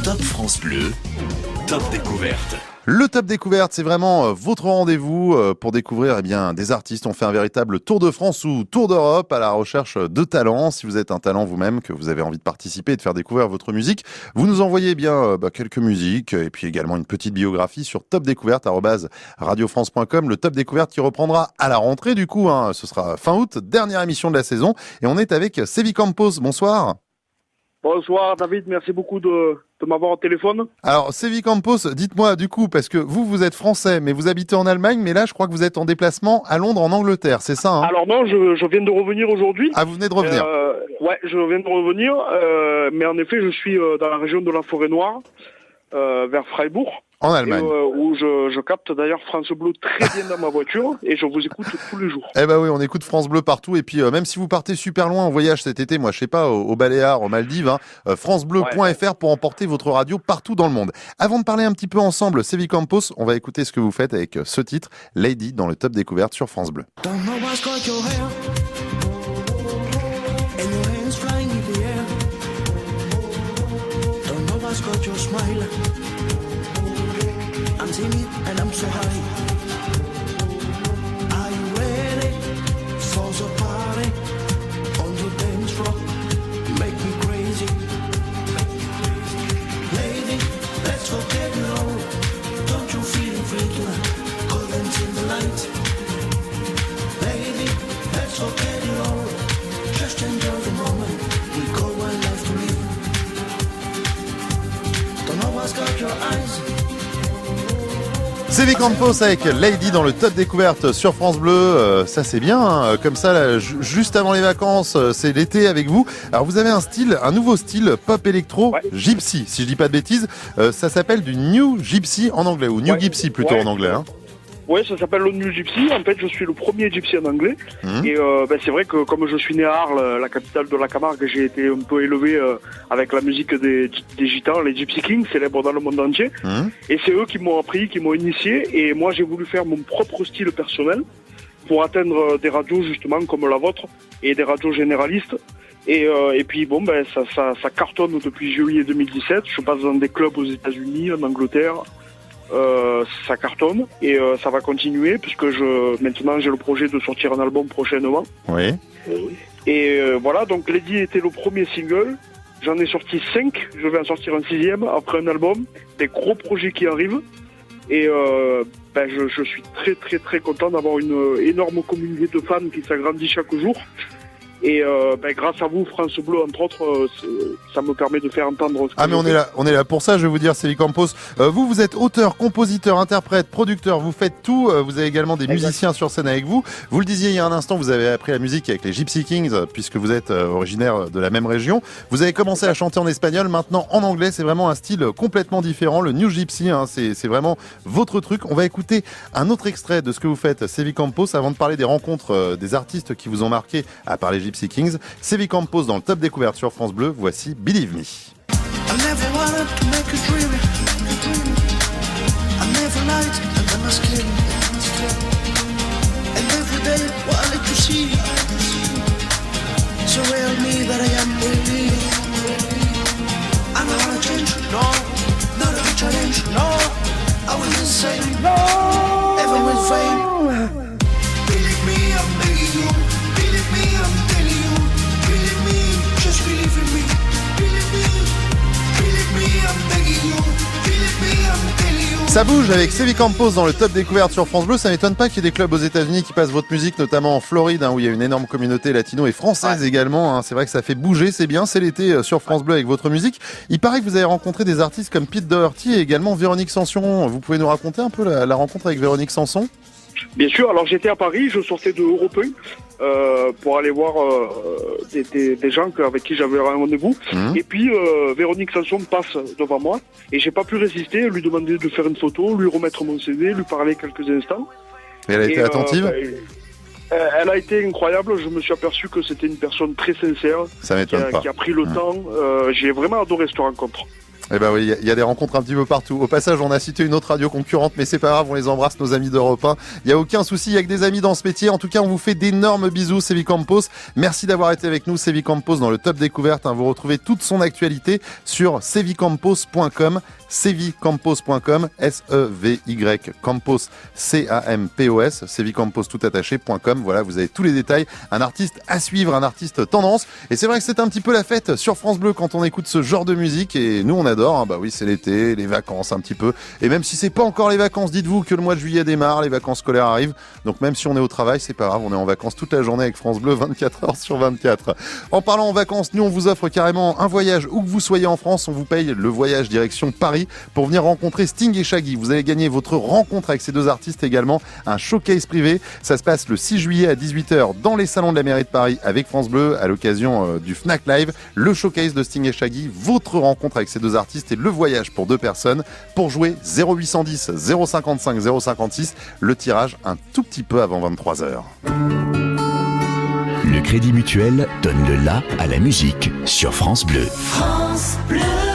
Top France Bleu, Top Découverte. Le Top Découverte, c'est vraiment votre rendez-vous pour découvrir des artistes. On fait un véritable tour de France ou tour d'Europe à la recherche de talents. Si vous êtes un talent vous-même, que vous avez envie de participer et de faire découvrir votre musique, vous nous envoyez quelques musiques et puis également une petite biographie sur topdécouverte@radiofrance.com. Le Top Découverte qui reprendra à la rentrée du coup. Ce sera fin août, dernière émission de la saison. Et on est avec Sévi Campos. Bonsoir. Bonsoir David, merci beaucoup de m'avoir au téléphone. Alors Sévi Campos, dites-moi du coup, parce que vous êtes français, mais vous habitez en Allemagne, mais là je crois que vous êtes en déplacement à Londres, en Angleterre, c'est ça Alors non, je viens de revenir aujourd'hui. Ah, vous venez de revenir Ouais, je viens de revenir, mais en effet je suis dans la région de la Forêt-Noire, vers Freiburg. En Allemagne. Où je capte d'ailleurs France Bleu très bien dans ma voiture et je vous écoute tous les jours. Eh ben oui, on écoute France Bleu partout et puis même si vous partez super loin en voyage cet été, moi je sais pas, aux Baléares, aux Maldives, francebleu.fr pour emporter votre radio partout dans le monde. Avant de parler un petit peu ensemble, Sévi Campos, on va écouter ce que vous faites avec ce titre, Lady, dans le Top Découverte sur France Bleu. I'm timid and I'm so high. Are you ready for the party? On the dance floor, make me crazy. Lady, let's forget it all. Don't you feel free tonight? Go dance in the light. Lady, let's forget it all. Just enjoy the moment. We got one life to live. Don't know what's got your eyes. Sévi Campos avec Lady dans le Top Découverte sur France Bleu, ça c'est bien, comme ça là, juste avant les vacances, c'est l'été avec vous. Alors vous avez un nouveau style pop électro, gypsy, si je dis pas de bêtises, ça s'appelle du New Gypsy en anglais, ou New Gypsy plutôt en anglais. Oui, ça s'appelle le New Gypsy. En fait, je suis le premier gypsy en anglais. Et c'est vrai que comme je suis né à Arles, la capitale de la Camargue, j'ai été un peu élevé avec la musique des gitans, les Gypsy Kings, célèbres dans le monde entier. Et c'est eux qui m'ont appris, qui m'ont initié. Et moi, j'ai voulu faire mon propre style personnel pour atteindre des radios justement comme la vôtre et des radios généralistes. Et puis ça cartonne depuis juillet 2017. Je passe dans des clubs aux États-Unis, en Angleterre. Ça cartonne et ça va continuer puisque maintenant j'ai le projet de sortir un album prochainement. Oui. Et voilà, donc Lady était le premier single. J'en ai sorti 5, je vais en sortir un 6e après un album, des gros projets qui arrivent. Et je suis très très très content d'avoir une énorme communauté de fans qui s'agrandit chaque jour. Et grâce à vous, France Bleu, entre autres, ça me permet de faire entendre... mais on est là pour ça, je vais vous dire, Sévi Campos. Vous êtes auteur, compositeur, interprète, producteur, vous faites tout. Vous avez également des musiciens sur scène avec vous. Vous le disiez il y a un instant, vous avez appris la musique avec les Gypsy Kings, puisque vous êtes originaire de la même région. Vous avez commencé à chanter en espagnol, maintenant en anglais. C'est vraiment un style complètement différent, le New Gypsy. C'est vraiment votre truc. On va écouter un autre extrait de ce que vous faites, Sévi Campos, avant de parler des rencontres des artistes qui vous ont marqué, à part les Gypsy Kings. Sévi Campos dans le Top Découverte sur France Bleu. Voici Believe Me. Ça bouge avec Sévi Campos dans le Top Découverte sur France Bleu. Ça m'étonne pas qu'il y ait des clubs aux États-Unis qui passent votre musique, notamment en Floride, où il y a une énorme communauté latino et française également. C'est vrai que ça fait bouger, c'est bien, c'est l'été sur France Bleu avec votre musique. Il paraît que vous avez rencontré des artistes comme Pete Doherty et également Véronique Sanson. Vous pouvez nous raconter un peu la rencontre avec Véronique Sanson ? Bien sûr, alors j'étais à Paris, je sortais de Europe 1 pour aller voir des gens avec qui j'avais un rendez-vous. Et puis Véronique Sanson passe devant moi et j'ai pas pu résister, lui demander de faire une photo, lui remettre mon CD, lui parler quelques instants. Et elle a été attentive ? Elle a été incroyable, je me suis aperçu que c'était une personne très sincère, Ça m'étonne pas. qui a pris le temps. J'ai vraiment adoré cette rencontre. Eh ben oui, il y a des rencontres un petit peu partout. Au passage, on a cité une autre radio concurrente, mais c'est pas grave, on les embrasse, nos amis d'Europe 1. Il y a aucun souci, il y a que des amis dans ce métier. En tout cas, on vous fait d'énormes bisous, Sévi Campos. Merci d'avoir été avec nous, Sévi Campos, dans le Top Découverte. Vous retrouvez toute son actualité sur sevicampos.com. sevicampos.com, S-E-V-Y Campos, C-A-M-P-O-S, sevicampos tout attaché.com. Voilà, vous avez tous les détails. Un artiste à suivre, un artiste tendance. Et c'est vrai que c'est un petit peu la fête sur France Bleu quand on écoute ce genre de musique. Et nous, on adore. Hein. Bah oui, c'est l'été, les vacances un petit peu. Et même si c'est pas encore les vacances, dites-vous que le mois de juillet démarre, les vacances scolaires arrivent. Donc même si on est au travail, c'est pas grave, on est en vacances toute la journée avec France Bleu 24 heures sur 24. En parlant en vacances, nous, on vous offre carrément un voyage où que vous soyez en France. On vous paye le voyage direction Paris pour venir rencontrer Sting et Shaggy. Vous allez gagner votre rencontre avec ces deux artistes également, un showcase privé. Ça se passe le 6 juillet à 18h dans les salons de la mairie de Paris avec France Bleu à l'occasion du Fnac Live. Le showcase de Sting et Shaggy, votre rencontre avec ces deux artistes et le voyage pour 2 personnes. Pour jouer, 0810 055 056, le tirage un tout petit peu avant 23h. Le Crédit Mutuel donne le la à la musique sur France Bleu. France Bleu.